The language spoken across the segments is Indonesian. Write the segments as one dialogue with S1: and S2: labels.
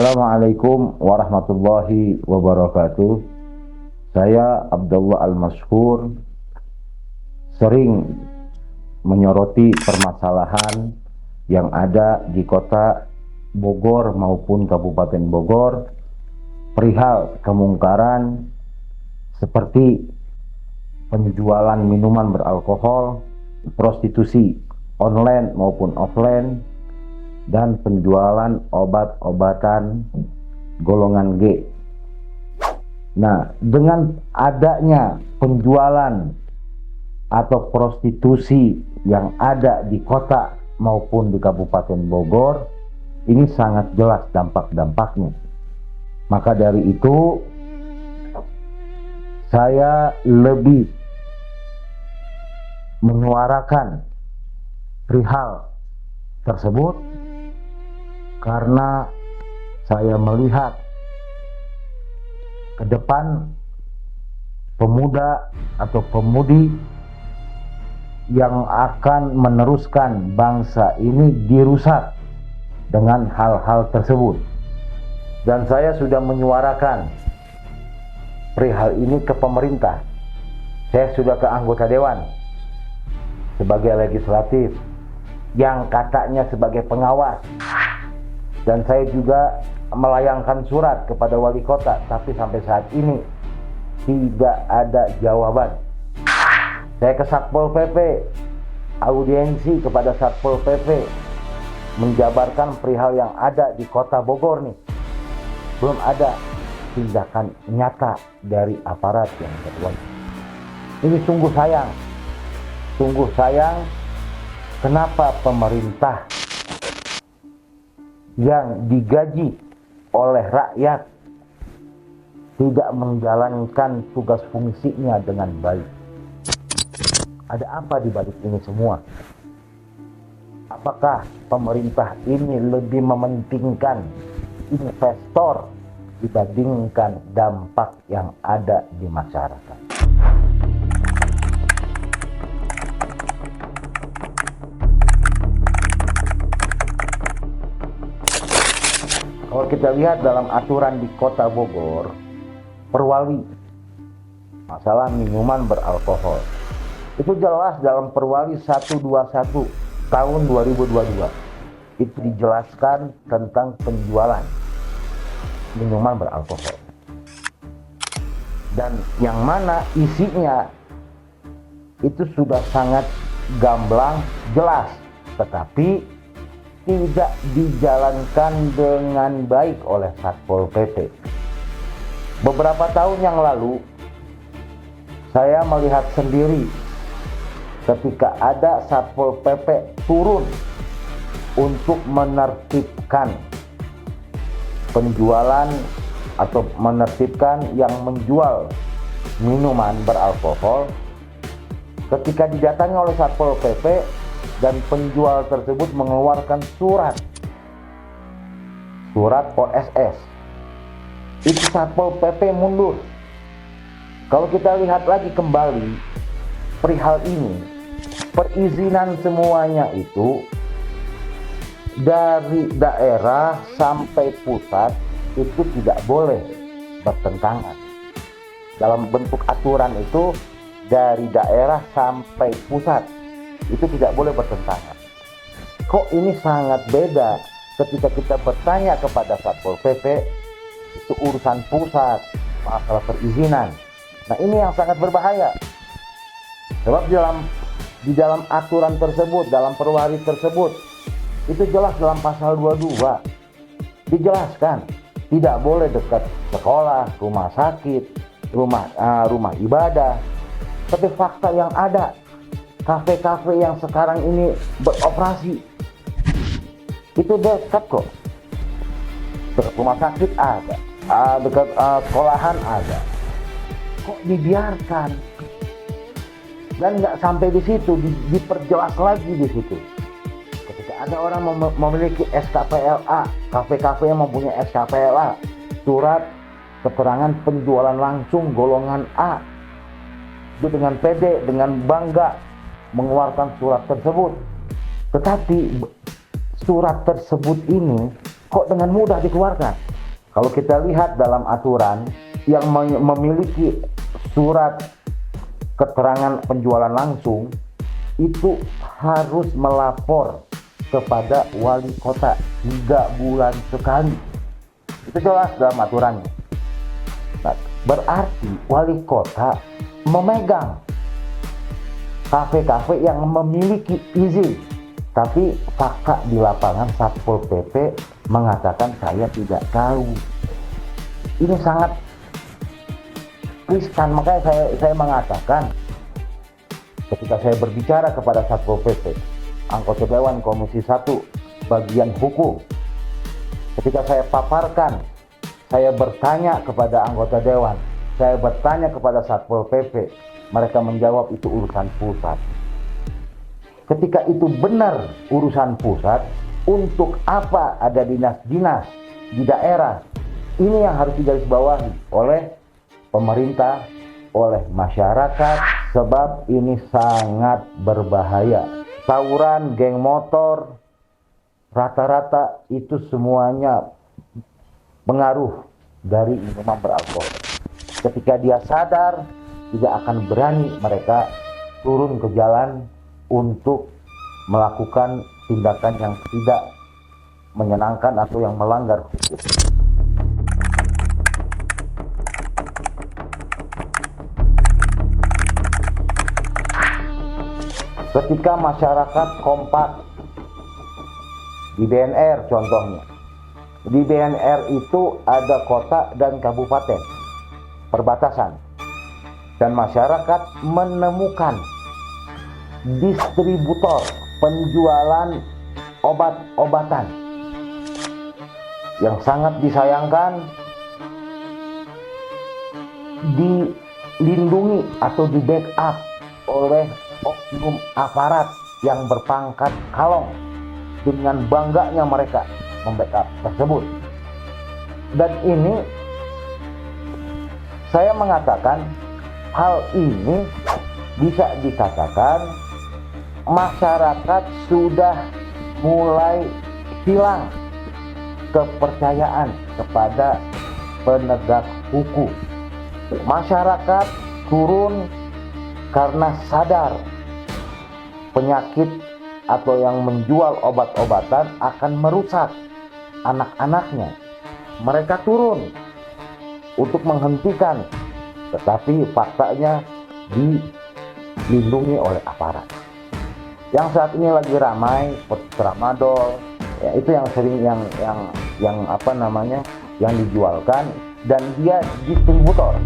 S1: Assalamualaikum warahmatullahi wabarakatuh. Saya Abdullah Al-Mashhur sering menyoroti permasalahan yang ada di kota Bogor maupun Kabupaten Bogor perihal kemungkaran seperti penjualan minuman beralkohol, prostitusi online maupun offline, dan penjualan obat-obatan golongan G. Nah, dengan adanya penjualan atau prostitusi yang ada di kota maupun di Kabupaten Bogor, ini sangat jelas dampak-dampaknya. Maka dari itu, saya lebih menyuarakan perihal tersebut karena saya melihat ke depan pemuda atau pemudi yang akan meneruskan bangsa ini dirusak dengan hal-hal tersebut. Dan saya sudah menyuarakan perihal ini ke pemerintah. Saya sudah ke anggota dewan sebagai legislatif yang katanya sebagai pengawas. Dan saya juga melayangkan surat kepada wali kota, tapi sampai saat ini tidak ada jawaban. Saya ke Satpol PP, audiensi kepada Satpol PP, menjabarkan perihal yang ada di kota Bogor nih. Belum ada tindakan nyata dari aparat yang berwajib. Ini sungguh sayang kenapa pemerintah yang digaji oleh rakyat tidak menjalankan tugas fungsinya dengan baik. Ada apa di balik ini semua? Apakah pemerintah ini lebih mementingkan investor dibandingkan dampak yang ada di masyarakat? Kalau kita lihat dalam aturan di kota Bogor, perwali masalah minuman beralkohol, itu jelas dalam perwali 121 tahun 2022. Itu dijelaskan tentang penjualan minuman beralkohol. Dan yang mana isinya itu sudah sangat gamblang, jelas, tetapi tidak dijalankan dengan baik oleh Satpol PP. Beberapa tahun yang lalu, saya melihat sendiri ketika ada Satpol PP turun untuk menertibkan penjualan atau menertibkan yang menjual minuman beralkohol. Ketika didatangi oleh Satpol PP dan penjual tersebut mengeluarkan surat OSS, itu Satpol PP mundur. Kalau kita lihat lagi kembali perihal ini, perizinan semuanya itu dari daerah sampai pusat itu tidak boleh bertentangan. Dalam bentuk aturan itu dari daerah sampai pusat itu tidak boleh bertentangan. Kok ini sangat beda ketika kita bertanya kepada Satpol PP, itu urusan pusat, masalah perizinan. Nah, ini yang sangat berbahaya. Sebab di dalam aturan tersebut, dalam perwali tersebut, itu jelas dalam pasal 22 dijelaskan tidak boleh dekat sekolah, rumah sakit, rumah ibadah. Tapi fakta yang ada, kafe-kafe yang sekarang ini beroperasi itu dekat kok, dekat rumah sakit ada, dekat sekolahan ada. Kok dibiarkan? Dan nggak sampai di situ, diperjelas lagi di situ. Ketika ada orang memiliki SKPLA, kafe-kafe yang mempunyai SKPLA, surat keterangan penjualan langsung golongan A, itu dengan pede, dengan bangga mengeluarkan surat tersebut. Tetapi surat tersebut ini kok dengan mudah dikeluarkan. Kalau kita lihat dalam aturan yang memiliki surat keterangan penjualan langsung itu harus melapor kepada wali kota 3 bulan sekali. Itu jelas dalam aturannya. Nah, berarti wali kota memegang kafe-kafe yang memiliki izin. Tapi fakta di lapangan Satpol PP mengatakan saya tidak tahu. Ini sangat riskan, makanya saya mengatakan ketika saya berbicara kepada Satpol PP, anggota Dewan Komisi 1 bagian hukum, ketika saya paparkan, saya bertanya kepada anggota Dewan, saya bertanya kepada Satpol PP, mereka menjawab itu urusan pusat. Ketika itu benar urusan pusat, untuk apa ada dinas-dinas di daerah? Ini yang harus digarisbawahi oleh pemerintah, oleh masyarakat, sebab ini sangat berbahaya. Tawuran, geng motor, rata-rata itu semuanya pengaruh dari minuman beralkohol. Ketika dia sadar, tidak akan berani mereka turun ke jalan untuk melakukan tindakan yang tidak menyenangkan atau yang melanggar hukum. Ketika masyarakat kompak di BNR contohnya, di BNR itu ada kota dan kabupaten perbatasan, dan masyarakat menemukan distributor penjualan obat-obatan. Yang sangat disayangkan, dilindungi atau di backup oleh oknum aparat yang berpangkat kalong. Dengan bangganya mereka membackup tersebut. Dan ini saya mengatakan hal ini bisa dikatakan masyarakat sudah mulai hilang kepercayaan kepada penegak hukum. Masyarakat turun karena sadar penyakit atau yang menjual obat-obatan akan merusak anak-anaknya. Mereka turun untuk menghentikan, tetapi faktanya dilindungi oleh aparat. Yang saat ini lagi ramai seperti tramadol, ya itu yang sering yang dijualkan, dan dia distributor.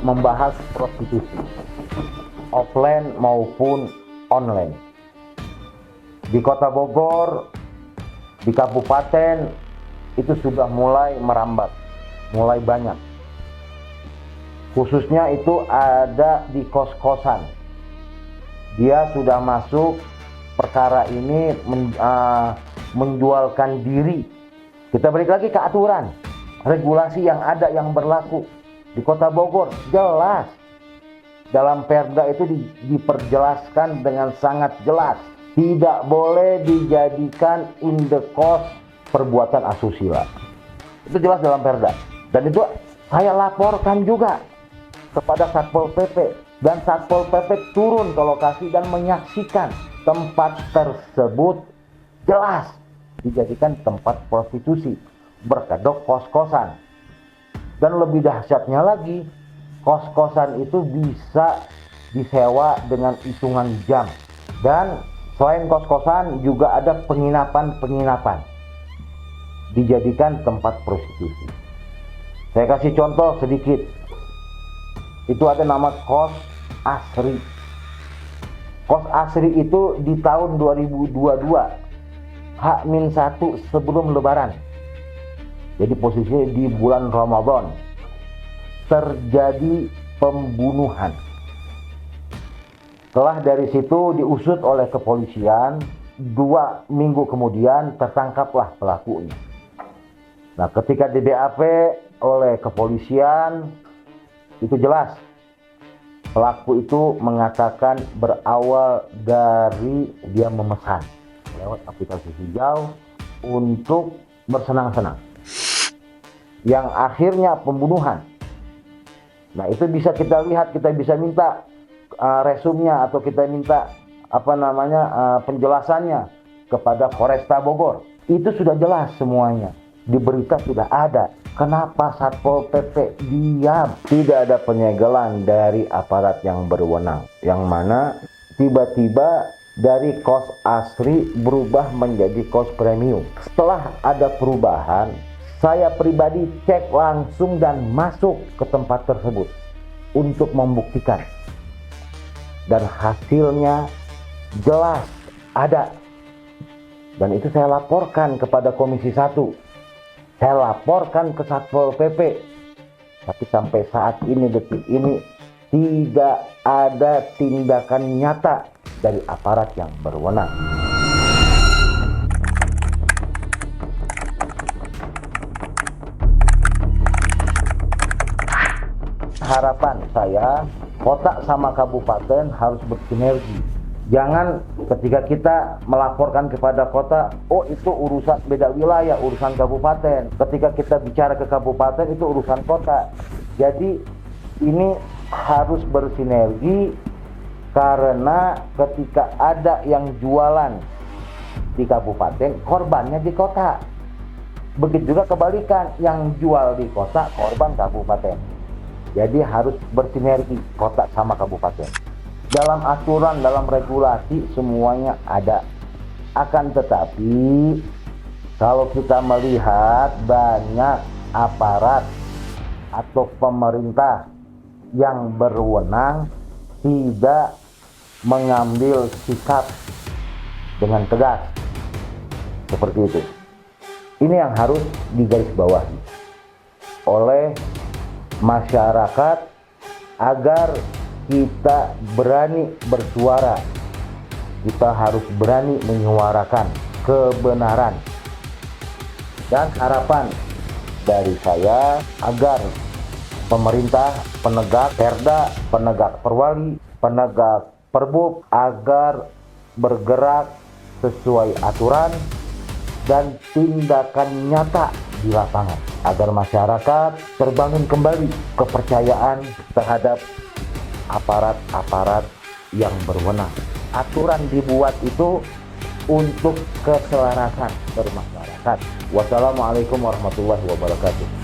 S1: Membahas prostitusi offline maupun online di Kota Bogor, di kabupaten itu sudah mulai merambat, mulai banyak. Khususnya itu ada di kos-kosan. Dia sudah masuk perkara ini menjualkan diri. Kita balik lagi ke aturan, regulasi yang ada yang berlaku. Di Kota Bogor jelas dalam Perda itu diperjelaskan dengan sangat jelas. Tidak boleh dijadikan indekos perbuatan asusila. Itu jelas dalam Perda. Dan itu saya laporkan juga kepada Satpol PP. Dan Satpol PP turun ke lokasi dan menyaksikan tempat tersebut jelas dijadikan tempat prostitusi, berkedok kos-kosan. Dan lebih dahsyatnya lagi, kos-kosan itu bisa disewa dengan hitungan jam. Dan selain kos-kosan juga ada penginapan-penginapan dijadikan tempat prostitusi. Saya kasih contoh sedikit. Itu ada nama Kos Asri. Kos Asri itu di tahun 2022 H-1 sebelum Lebaran. Jadi posisinya di bulan Ramadan terjadi pembunuhan. Setelah dari situ diusut oleh kepolisian, 2 minggu kemudian tertangkaplah pelakunya. Nah, ketika di BAP oleh kepolisian, itu jelas Pelaku itu mengatakan berawal dari dia memesan lewat aplikasi hijau untuk bersenang-senang, yang akhirnya pembunuhan. Nah, itu bisa kita lihat, kita bisa minta resumnya atau kita minta penjelasannya kepada Polresta Bogor. Itu sudah jelas semuanya. Di berita sudah ada. Kenapa Satpol PP diam? Tidak ada penyegelan dari aparat yang berwenang, yang mana tiba-tiba dari kos asli berubah menjadi kos premium. Setelah ada perubahan, saya pribadi cek langsung dan masuk ke tempat tersebut untuk membuktikan. Dan hasilnya jelas ada. Dan itu saya laporkan kepada Komisi 1. Saya laporkan ke Satpol PP. Tapi sampai saat ini, detik ini, tidak ada tindakan nyata dari aparat yang berwenang. Harapan saya, kota sama kabupaten harus bersinergi. Jangan ketika kita melaporkan kepada kota, oh itu urusan beda wilayah, urusan kabupaten. Ketika kita bicara ke kabupaten, itu urusan kota. Jadi ini harus bersinergi, karena ketika ada yang jualan di kabupaten, korbannya di kota. Begitu juga kebalikan, yang jual di kota, korban kabupaten. Jadi harus bersinergi kota sama kabupaten. Dalam aturan, dalam regulasi semuanya ada. Akan tetapi kalau kita melihat banyak aparat atau pemerintah yang berwenang tidak mengambil sikap dengan tegas seperti itu. Ini yang harus digarisbawahi oleh masyarakat agar kita berani bersuara. Kita harus berani menyuarakan kebenaran. Dan harapan dari saya agar pemerintah, penegak perda, penegak perwali, penegak perbub agar bergerak sesuai aturan dan tindakan nyata di lapangan, agar masyarakat terbangun kembali kepercayaan terhadap aparat-aparat yang berwenang. Aturan dibuat itu untuk keselarasan bermasyarakat. Wassalamualaikum warahmatullahi wabarakatuh.